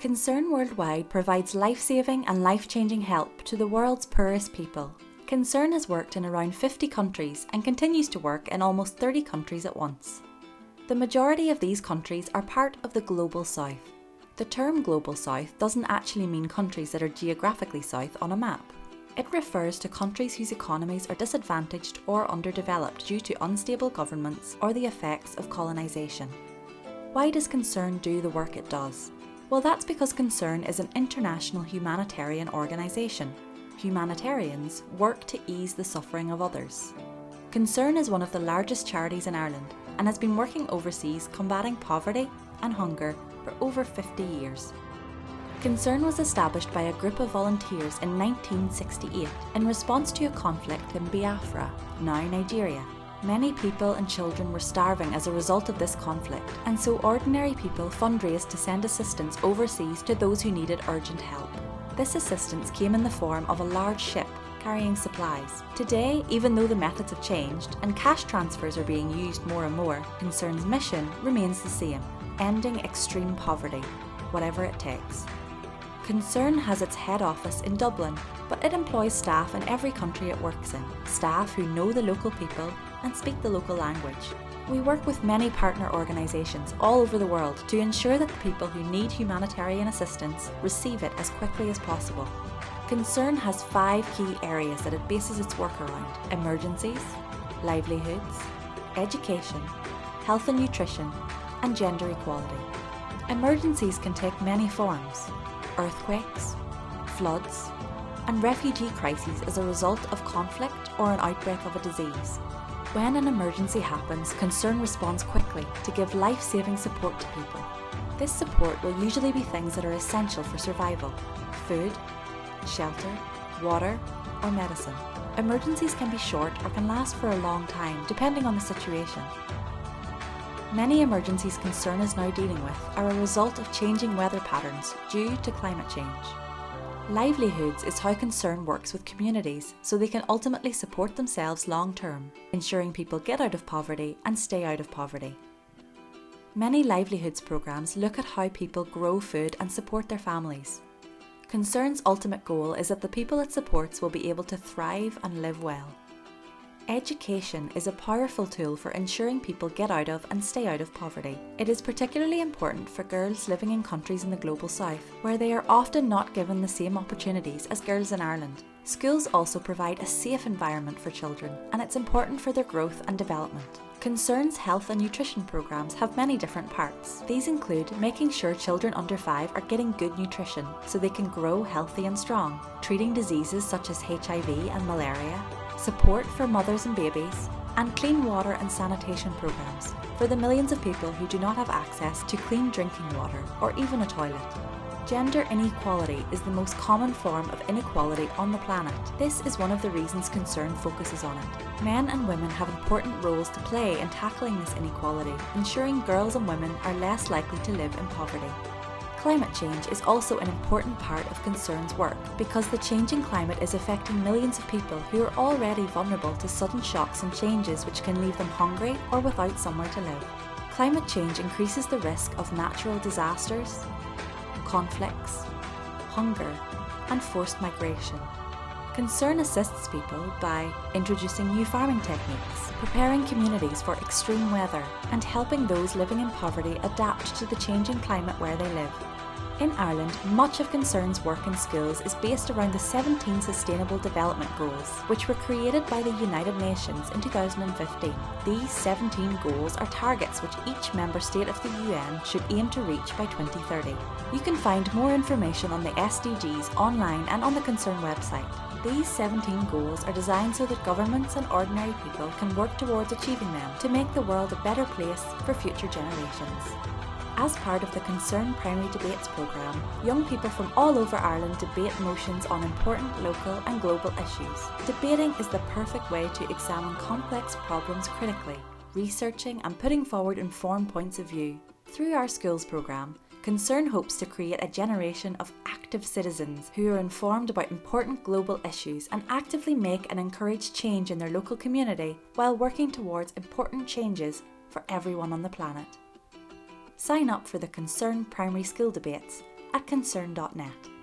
Concern Worldwide provides life-saving and life-changing help to the world's poorest people. Concern has worked in around 50 countries and continues to work in almost 30 countries at once. The majority of these countries are part of the Global South. The term Global South doesn't actually mean countries that are geographically south on a map. It refers to countries whose economies are disadvantaged or underdeveloped due to unstable governments or the effects of colonisation. Why does Concern do the work it does? Well, that's because Concern is an international humanitarian organisation. Humanitarians work to ease the suffering of others. Concern is one of the largest charities in Ireland and has been working overseas combating poverty and hunger for over 50 years. Concern was established by a group of volunteers in 1968 in response to a conflict in Biafra, now Nigeria. Many people and children were starving as a result of this conflict, and so ordinary people fundraised to send assistance overseas to those who needed urgent help. This assistance came in the form of a large ship carrying supplies. Today, even though the methods have changed and cash transfers are being used more and more, Concern's mission remains the same: ending extreme poverty, whatever it takes. Concern has its head office in Dublin, but it employs staff in every country it works in, staff who know the local people and speak the local language. We work with many partner organisations all over the world to ensure that the people who need humanitarian assistance receive it as quickly as possible. Concern has 5 key areas that it bases its work around: emergencies, livelihoods, education, health and nutrition, and gender equality. Emergencies can take many forms: earthquakes, floods, and refugee crises as a result of conflict or an outbreak of a disease. When an emergency happens, Concern responds quickly to give life-saving support to people. This support will usually be things that are essential for survival: food, shelter, water, or medicine. Emergencies can be short or can last for a long time, depending on the situation. Many emergencies Concern is now dealing with are a result of changing weather patterns due to climate change. Livelihoods is how Concern works with communities so they can ultimately support themselves long term, ensuring people get out of poverty and stay out of poverty. Many livelihoods programmes look at how people grow food and support their families. Concern's ultimate goal is that the people it supports will be able to thrive and live well. Education is a powerful tool for ensuring people get out of and stay out of poverty. It is particularly important for girls living in countries in the Global South, where they are often not given the same opportunities as girls in Ireland. Schools also provide a safe environment for children, and it's important for their growth and development. Concern's health and nutrition programmes have many different parts. These include making sure children under 5 are getting good nutrition so they can grow healthy and strong, treating diseases such as HIV and malaria, support for mothers and babies, and clean water and sanitation programmes for the millions of people who do not have access to clean drinking water or even a toilet. Gender inequality is the most common form of inequality on the planet. This is one of the reasons Concern focuses on it. Men and women have important roles to play in tackling this inequality, ensuring girls and women are less likely to live in poverty. Climate change is also an important part of Concern's work because the changing climate is affecting millions of people who are already vulnerable to sudden shocks and changes which can leave them hungry or without somewhere to live. Climate change increases the risk of natural disasters, conflicts, hunger, and forced migration. Concern assists people by introducing new farming techniques, preparing communities for extreme weather, and helping those living in poverty adapt to the changing climate where they live. In Ireland, much of Concern's work in schools is based around the 17 Sustainable Development Goals, which were created by the United Nations in 2015. These 17 goals are targets which each member state of the UN should aim to reach by 2030. You can find more information on the SDGs online and on the Concern website. These 17 goals are designed so that governments and ordinary people can work towards achieving them to make the world a better place for future generations. As part of the Concern Primary Debates programme, young people from all over Ireland debate motions on important local and global issues. Debating is the perfect way to examine complex problems critically, researching and putting forward informed points of view. Through our schools programme, Concern hopes to create a generation of active citizens who are informed about important global issues and actively make and encourage change in their local community while working towards important changes for everyone on the planet. Sign up for the Concern Primary School Debates at concern.net.